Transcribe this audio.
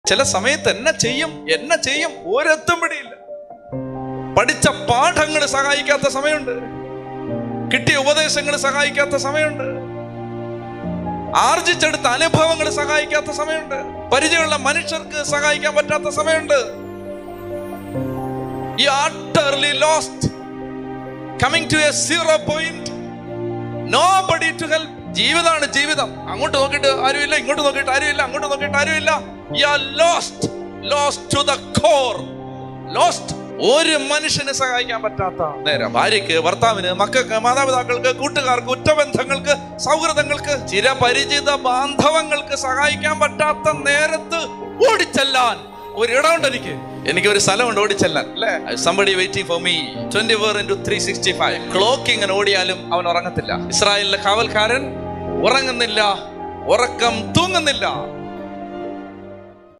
ചില സമയത്ത് എന്നെ ചെയ്യും ഒരെത്തും പിടിയില്ല. പഠിച്ച പാഠങ്ങൾ സഹായിക്കാത്ത സമയമുണ്ട്, കിട്ടിയ ഉപദേശങ്ങൾ സഹായിക്കാത്ത സമയമുണ്ട്, ആർജിച്ചെടുത്ത അനുഭവങ്ങൾ സഹായിക്കാത്ത സമയമുണ്ട്, പരിചയമുള്ള മനുഷ്യർക്ക് സഹായിക്കാൻ പറ്റാത്ത സമയമുണ്ട്. You are utterly lost, coming to a zero point, nobody to help. ജീവിതമാണ് ജീവിതം. അങ്ങോട്ട് നോക്കിയിട്ട് ആരുമില്ല, ഇങ്ങോട്ട് നോക്കിയിട്ട് ആരുമില്ല, അങ്ങോട്ട് നോക്കിയിട്ട് ആരുമില്ല. You are lost to the core, lost. ഒരു മനുഷ്യന് സഹായിക്കാൻ പറ്റാത്ത നേരം, ഭാര്യയ്ക്ക്, ഭർത്താവിന്, മക്കൾക്ക്, മാതാപിതാക്കൾക്ക്, കൂട്ടുകാർക്ക്, ഉറ്റബന്ധങ്ങൾക്ക്, സൗഹൃദങ്ങൾക്ക്, ചിരപരിചിത ബാന്ധവങ്ങൾക്ക് സഹായിക്കാൻ പറ്റാത്ത നേരത്ത് ഓടിച്ചെല്ലാൻ ഒരിടമുണ്ട്. എനിക്കൊരു സ്ഥലമുണ്ട് ഓടിച്ചെല്ലാൻ, അല്ലേ? Somebody waiting for me 24/365. Clock ഇങ്ങനെ ഓടിയാലും അവൻ ഉറങ്ങത്തില്ല. ഇസ്രായേലിലെ കാവൽക്കാരൻ ഉറങ്ങുന്നില്ല, ഉറക്കം തൂങ്ങുന്നില്ല.